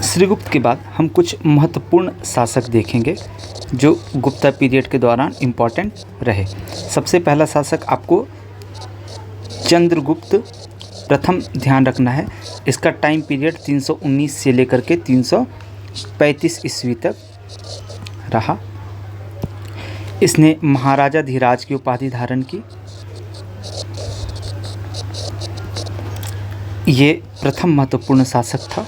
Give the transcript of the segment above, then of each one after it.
श्रीगुप्त के बाद हम कुछ महत्वपूर्ण शासक देखेंगे जो गुप्ता पीरियड के दौरान इम्पॉर्टेंट रहे। सबसे पहला शासक आपको चंद्रगुप्त प्रथम ध्यान रखना है। इसका टाइम पीरियड 319 से लेकर के 335 ईस्वी तक रहा। इसने महाराजा धीराज की उपाधि धारण की। ये प्रथम महत्वपूर्ण शासक था।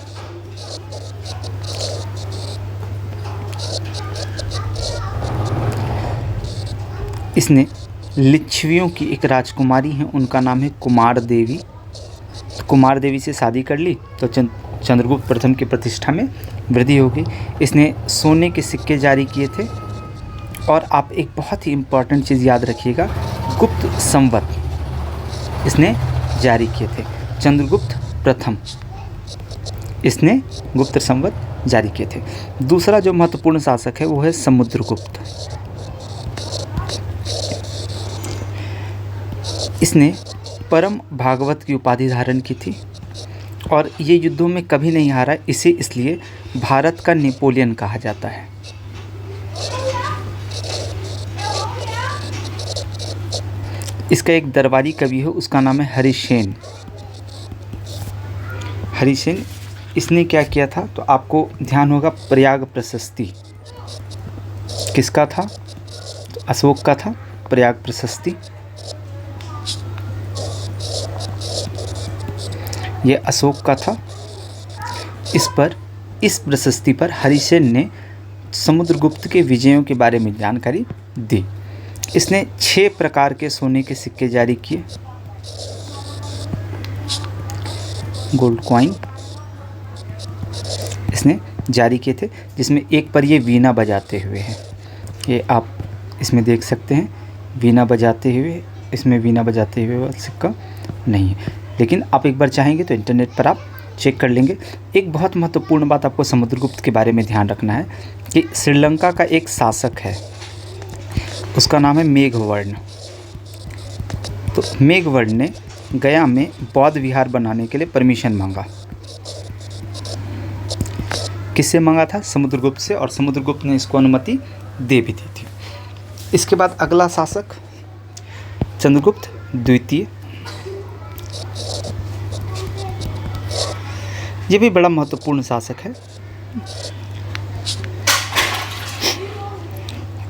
इसने लिच्छवियों की एक राजकुमारी हैं, उनका नाम है कुमार देवी। तो कुमार देवी से शादी कर ली तो चंद्रगुप्त प्रथम की प्रतिष्ठा में वृद्धि हो गई। इसने सोने के सिक्के जारी किए थे। और आप एक बहुत ही इम्पॉर्टेंट चीज़ याद रखिएगा, गुप्त संवत इसने जारी किए थे। चंद्रगुप्त प्रथम इसने गुप्त संवत जारी किए थे। दूसरा जो महत्वपूर्ण शासक है वो है समुद्रगुप्त। इसने परम भागवत की उपाधि धारण की थी और ये युद्धों में कभी नहीं हारा। इसे इसलिए भारत का नेपोलियन कहा जाता है। इसका एक दरबारी कवि है, उसका नाम है हरिसेन। हरिसेन इसने क्या किया था तो आपको ध्यान होगा, प्रयाग प्रशस्ति किसका था? तो अशोक का था। प्रयाग प्रशस्ति ये अशोक का था। इस प्रशस्ति पर हरिसेन ने समुद्रगुप्त के विजयों के बारे में जानकारी दी। इसने 6 प्रकार के सोने के सिक्के जारी किए, गोल्ड कॉइन इसने जारी किए थे, जिसमें एक पर ये वीणा बजाते हुए है। ये आप इसमें देख सकते हैं, वीणा बजाते हुए। इसमें वीणा बजाते हुए वाला सिक्का नहीं है, लेकिन आप एक बार चाहेंगे तो इंटरनेट पर आप चेक कर लेंगे। एक बहुत महत्वपूर्ण बात आपको समुद्रगुप्त के बारे में ध्यान रखना है कि श्रीलंका का एक शासक है, उसका नाम है मेघवर्ण। तो मेघवर्ण ने गया में बौद्ध विहार बनाने के लिए परमिशन मांगा। किससे मांगा था? समुद्रगुप्त से, और समुद्रगुप्त ने इसको अनुमति दे भी दी थी। इसके बाद अगला शासक चंद्रगुप्त द्वितीय। ये भी बड़ा महत्वपूर्ण शासक है।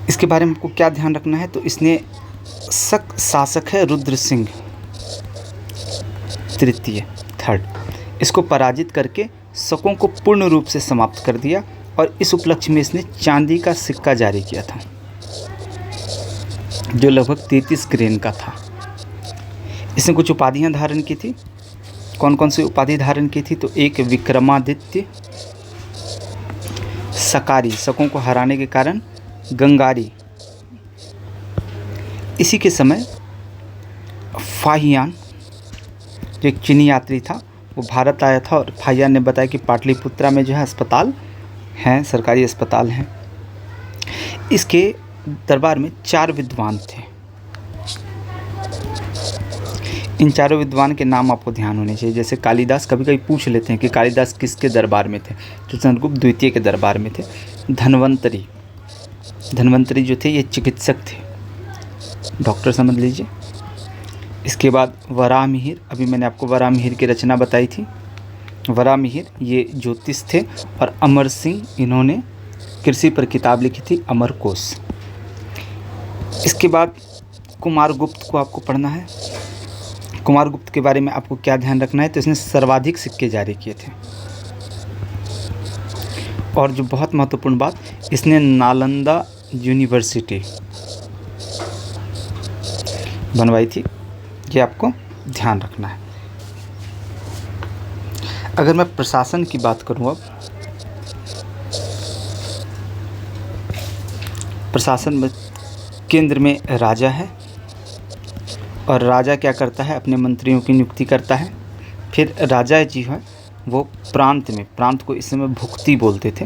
इसके बारे में आपको क्या ध्यान रखना है तो इसने शक शासक है रुद्र सिंह तृतीय, थर्ड। इसको पराजित करके शकों को पूर्ण रूप से समाप्त कर दिया और इस उपलक्ष्य में इसने चांदी का सिक्का जारी किया था जो लगभग 33 ग्रेन का था। इसने कुछ उपाधियां धारण की थी। कौन कौन सी उपाधि धारण की थी? तो एक विक्रमादित्य, सकारी शकों को हराने के कारण गंगारी। इसी के समय फाहियान जो एक चीनी यात्री था वो भारत आया था और फाहियान ने बताया कि पाटलिपुत्रा में जो है अस्पताल हैं, सरकारी अस्पताल हैं। इसके दरबार में 4 विद्वान थे। इन चारों विद्वान के नाम आपको ध्यान होने चाहिए। जैसे कालिदास, कभी कभी पूछ लेते हैं कि कालिदास किसके दरबार में थे, तो चंद्रगुप्त द्वितीय के दरबार में थे। धन्वंतरी जो थे ये चिकित्सक थे, डॉक्टर समझ लीजिए। इसके बाद वराहमिहिर, अभी मैंने आपको वराहमिहिर की रचना बताई थी। वराहमिहिर ये ज्योतिष थे। और अमर सिंह, इन्होंने कृषि पर किताब लिखी थी, अमरकोश। इसके बाद कुमारगुप्त को आपको पढ़ना है। कुमारगुप्त के बारे में आपको क्या ध्यान रखना है तो इसने सर्वाधिक सिक्के जारी किए थे। और जो बहुत महत्वपूर्ण बात, इसने नालंदा यूनिवर्सिटी बनवाई थी, ये आपको ध्यान रखना है। अगर मैं प्रशासन की बात करूं, अब प्रशासन में केंद्र में राजा है और राजा क्या करता है, अपने मंत्रियों की नियुक्ति करता है। फिर राजा जी है वो प्रांत को इस समय भुक्ति बोलते थे,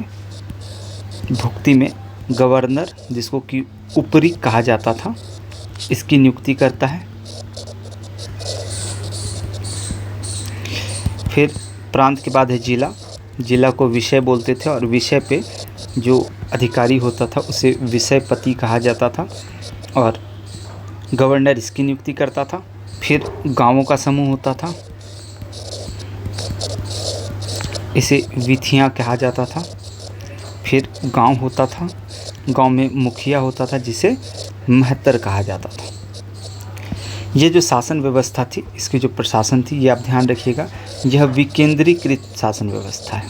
भुक्ति में गवर्नर, जिसको कि ऊपरी कहा जाता था, इसकी नियुक्ति करता है। फिर प्रांत के बाद है जिला, जिला को विषय बोलते थे और विषय पे जो अधिकारी होता था उसे विषयपति कहा जाता था और गवर्नर इसकी नियुक्ति करता था। फिर गांवों का समूह होता था, इसे विथियाँ कहा जाता था। फिर गांव होता था, गांव में मुखिया होता था जिसे महत्तर कहा जाता था। ये जो शासन व्यवस्था थी, इसकी जो प्रशासन थी, ये आप ध्यान रखिएगा, यह विकेंद्रीकृत शासन व्यवस्था है।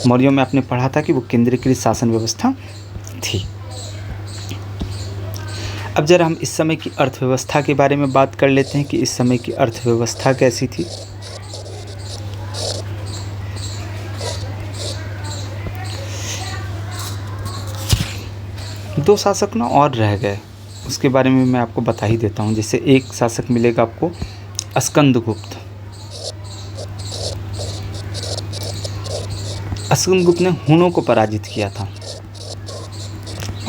मौर्यों में आपने पढ़ा था कि वो केंद्रीकृत शासन व्यवस्था थी। अब जरा हम इस समय की अर्थव्यवस्था के बारे में बात कर लेते हैं कि इस समय की अर्थव्यवस्था कैसी थी। दो शासक ना और रह गए, उसके बारे में मैं आपको बता ही देता हूँ। जैसे एक शासक मिलेगा आपको स्कंदगुप्त। स्कंदगुप्त ने हुनों को पराजित किया था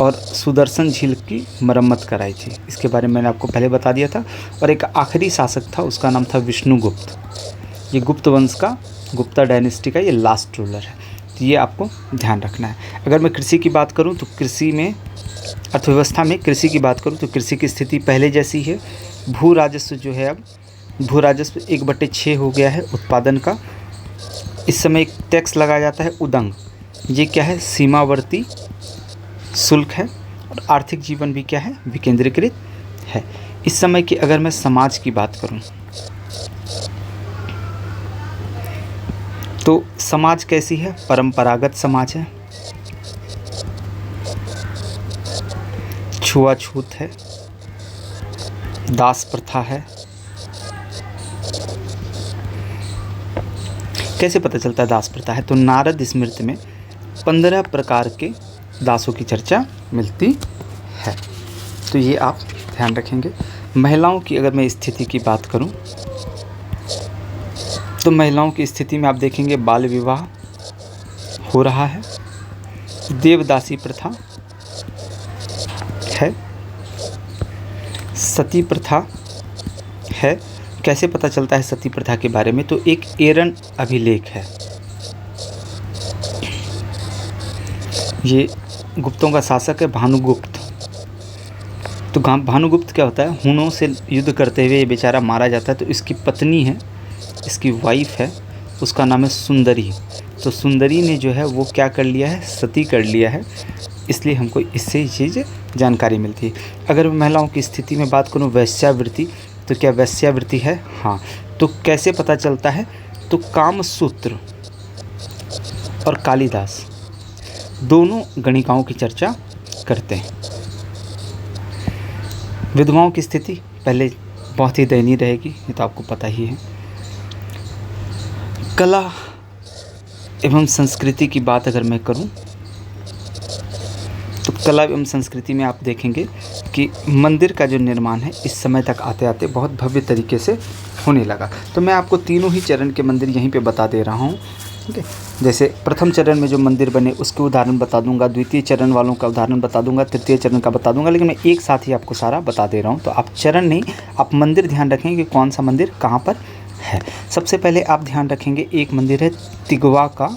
और सुदर्शन झील की मरम्मत कराई थी, इसके बारे में मैंने आपको पहले बता दिया था। और एक आखिरी शासक था, उसका नाम था विष्णुगुप्त। ये गुप्त वंश का, गुप्ता डायनेस्टी का ये लास्ट रूलर है, तो ये आपको ध्यान रखना है। अगर मैं कृषि की बात करूँ तो कृषि में, अर्थव्यवस्था में कृषि की बात करूँ तो कृषि की स्थिति पहले जैसी है। भू राजस्व जो है, अब भू राजस्व 1/6 हो गया है उत्पादन का। इस समय एक टैक्स लगाया जाता है उदंग, ये क्या है, सीमावर्ती शुल्क है। और आर्थिक जीवन भी क्या है, विकेंद्रीकृत है। इस समय की अगर मैं समाज की बात करूं तो समाज कैसी है, परंपरागत समाज है, छुआछूत है, दास प्रथा है। कैसे पता चलता है दास प्रथा है, तो नारद स्मृति में 15 प्रकार के दासों की चर्चा मिलती है, तो ये आप ध्यान रखेंगे। महिलाओं की अगर मैं स्थिति की बात करूं तो महिलाओं की स्थिति में आप देखेंगे बाल विवाह हो रहा है, देवदासी प्रथा है, सती प्रथा है। कैसे पता चलता है सती प्रथा के बारे में, तो एक एरन अभिलेख है, ये गुप्तों का शासक है भानुगुप्त। तो भानुगुप्त क्या होता है, हुनों से युद्ध करते हुए ये बेचारा मारा जाता है, तो इसकी पत्नी है, इसकी वाइफ है, उसका नाम है सुंदरी। तो सुंदरी ने जो है वो क्या कर लिया है, सती कर लिया है, इसलिए हमको इससे ये चीज़ जानकारी मिलती है। अगर मैं महिलाओं की स्थिति में बात करूँ वेश्यावृत्ति, तो क्या वेश्यावृत्ति है, हाँ। तो कैसे पता चलता है, तो कामसूत्र और कालिदास दोनों गणिकाओं की चर्चा करते हैं। विधवाओं की स्थिति पहले बहुत ही दयनीय रहेगी, ये तो आपको पता ही है। कला एवं संस्कृति की बात अगर मैं करूं तो कला एवं संस्कृति में आप देखेंगे कि मंदिर का जो निर्माण है इस समय तक आते आते बहुत भव्य तरीके से होने लगा। तो मैं आपको तीनों ही चरण के मंदिर यहीं पे बता दे रहा हूँ, ठीक है। जैसे प्रथम चरण में जो मंदिर बने उसके उदाहरण बता दूंगा, द्वितीय चरण वालों का उदाहरण बता दूंगा, तृतीय चरण का बता दूंगा, लेकिन मैं एक साथ ही आपको सारा बता दे रहा हूँ। तो आप चरण नहीं, आप मंदिर ध्यान रखेंगे कि कौन सा मंदिर कहाँ पर है। सबसे पहले आप ध्यान रखेंगे एक मंदिर है तिगवा का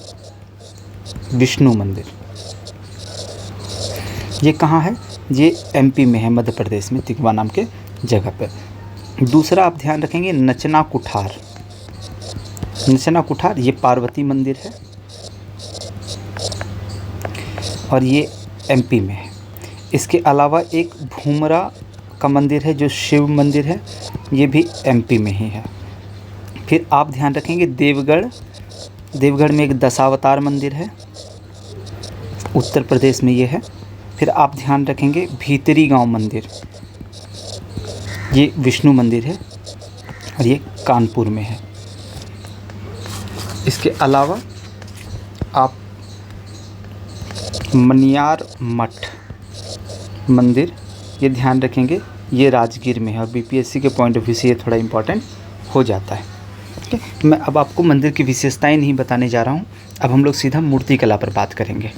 विष्णु मंदिर। ये कहाँ है, ये एमपी में है, मध्य प्रदेश में, तिगवा नाम के जगह पर। दूसरा आप ध्यान रखेंगे नचना कुठार। नचना कुठार ये पार्वती मंदिर है और ये एमपी में है। इसके अलावा एक भूमरा का मंदिर है जो शिव मंदिर है, ये भी एमपी में ही है। फिर आप ध्यान रखेंगे देवगढ़ में एक दशावतार मंदिर है, उत्तर प्रदेश में ये है। फिर आप ध्यान रखेंगे भीतरी गांव मंदिर, ये विष्णु मंदिर है और ये कानपुर में है। इसके अलावा आप मनियार मठ मंदिर, ये ध्यान रखेंगे, ये राजगीर में है और बीपीएससी के पॉइंट ऑफ व्यू से ये थोड़ा इम्पोर्टेंट हो जाता है, ठीक है। मैं अब आपको मंदिर की विशेषताएं नहीं बताने जा रहा हूँ, अब हम लोग सीधा मूर्ति कला पर बात करेंगे।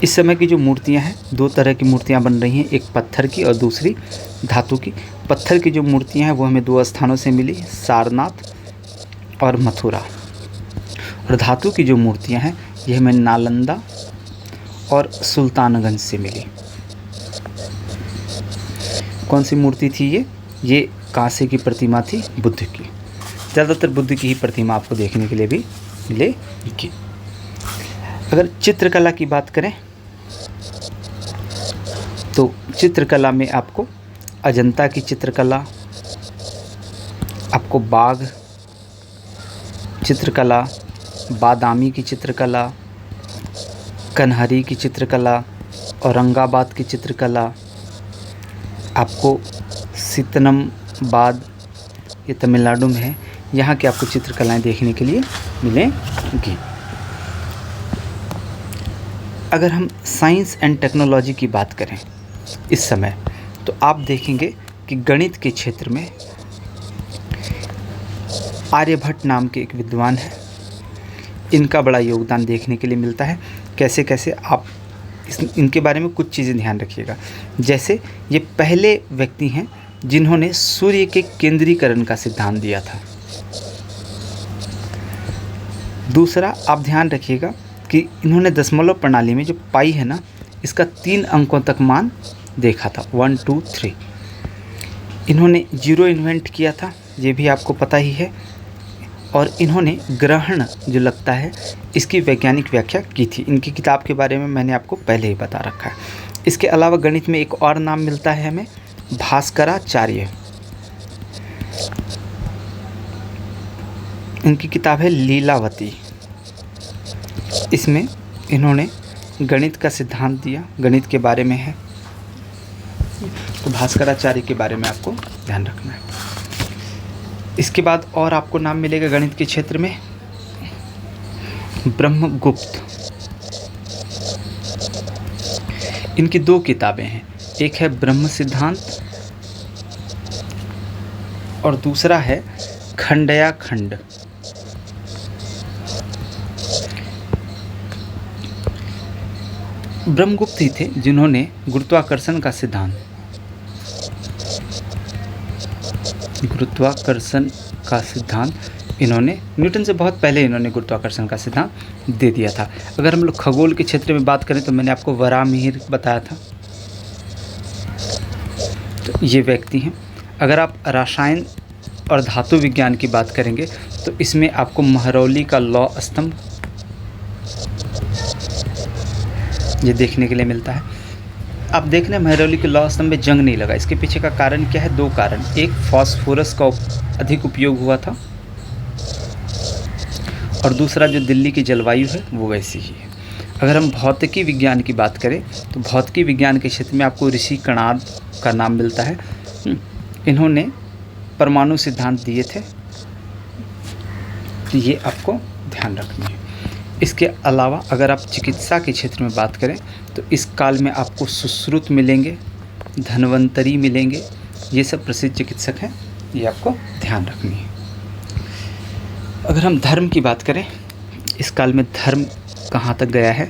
इस समय की जो मूर्तियां हैं, दो तरह की मूर्तियां बन रही हैं, एक पत्थर की और दूसरी धातु की। पत्थर की जो मूर्तियां हैं वो हमें दो स्थानों से मिली, सारनाथ और मथुरा। और धातु की जो मूर्तियां हैं यह हमें नालंदा और सुल्तानगंज से मिली। कौन सी मूर्ति थी ये कांसे की प्रतिमा थी, बुद्ध की। ज़्यादातर बुद्ध की ही प्रतिमा आपको देखने के लिए भी मिलेगी। अगर चित्रकला की बात करें तो चित्रकला में आपको अजंता की चित्रकला, आपको बाघ चित्रकला, बादामी की चित्रकला, कन्हरी की चित्रकला, औरंगाबाद की चित्रकला, आपको सितनमबाद, ये तमिलनाडु में है, यहाँ की आपको चित्रकलाएं देखने के लिए मिलेंगी। अगर हम साइंस एंड टेक्नोलॉजी की बात करें इस समय, तो आप देखेंगे कि गणित के क्षेत्र में आर्यभट्ट नाम के एक विद्वान हैं। इनका बड़ा योगदान देखने के लिए मिलता है। कैसे कैसे आप इनके बारे में कुछ चीज़ें ध्यान रखिएगा। जैसे ये पहले व्यक्ति हैं जिन्होंने सूर्य के केंद्रीकरण का सिद्धांत दिया था। दूसरा, आप ध्यान रखिएगा कि इन्होंने दशमलव प्रणाली में जो पाई है ना, इसका 3 अंकों तक मान देखा था, 1 2 3। इन्होंने जीरो इन्वेंट किया था, ये भी आपको पता ही है। और इन्होंने ग्रहण जो लगता है इसकी वैज्ञानिक व्याख्या की थी। इनकी किताब के बारे में मैंने आपको पहले ही बता रखा है। इसके अलावा गणित में एक और नाम मिलता है हमें, भास्कराचार्य। इनकी किताब है लीलावती। इसमें इन्होंने गणित का सिद्धांत दिया, गणित के बारे में है। तो भास्कराचार्य के बारे में आपको ध्यान रखना है। इसके बाद और आपको नाम मिलेगा गणित के क्षेत्र में, ब्रह्मगुप्त। इनकी 2 किताबें हैं, एक है ब्रह्म सिद्धांत और दूसरा है खंडया खंड। ब्रह्मगुप्त ही थे जिन्होंने गुरुत्वाकर्षण का सिद्धांत इन्होंने न्यूटन से बहुत पहले इन्होंने गुरुत्वाकर्षण का सिद्धांत दे दिया था। अगर हम लोग खगोल के क्षेत्र में बात करें तो मैंने आपको वराहमिहिर बताया था, तो ये व्यक्ति हैं। अगर आप रसायन और धातु विज्ञान की बात करेंगे तो इसमें आपको महरौली का लौह स्तंभ ये देखने के लिए मिलता है। आप देख रहे हैं महरौली के लौह स्तंभ में जंग नहीं लगा। इसके पीछे का कारण क्या है? 2 कारण। एक, फास्फोरस का अधिक उपयोग हुआ था और दूसरा जो दिल्ली की जलवायु है वो वैसी ही है। अगर हम भौतिकी विज्ञान की बात करें तो भौतिकी विज्ञान के क्षेत्र में आपको ऋषि कणाद का नाम मिलता है। इन्होंने परमाणु सिद्धांत दिए थे, तो ये आपको ध्यान रखनी है। इसके अलावा अगर आप चिकित्सा के क्षेत्र में बात करें तो इस काल में आपको सुश्रुत मिलेंगे, धन्वंतरी मिलेंगे। ये सब प्रसिद्ध चिकित्सक हैं, ये आपको ध्यान रखनी है। अगर हम धर्म की बात करें, इस काल में धर्म कहाँ तक गया है,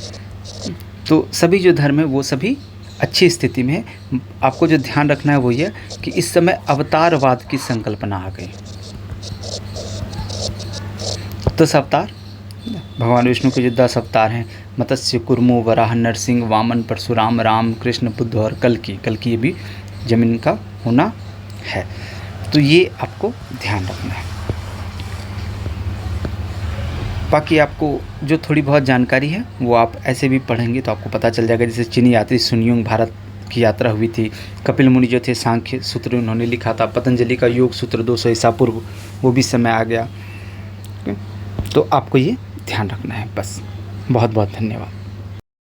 तो सभी जो धर्म है वो सभी अच्छी स्थिति में है। आपको जो ध्यान रखना है वो ये कि इस समय अवतारवाद की संकल्पना आ गई। 10 अवतार, भगवान विष्णु के जो 10 अवतार हैं, मत्स्य, कुर्मो, वराह, नरसिंह, वामन, परशुराम, राम, कृष्ण, बुद्ध और कल्कि, ये भी जमीन का होना है। तो ये आपको ध्यान रखना है। बाकी आपको जो थोड़ी बहुत जानकारी है वो आप ऐसे भी पढ़ेंगे तो आपको पता चल जाएगा। जैसे चीनी यात्री सुनियोंग भारत की यात्रा हुई थी, कपिल मुनि जो थे सांख्य सूत्र उन्होंने लिखा था, पतंजलि का योग सूत्र 200 ईसा पूर्व वो भी समय आ गया। तो आपको ये ध्यान रखना है बस। बहुत बहुत धन्यवाद।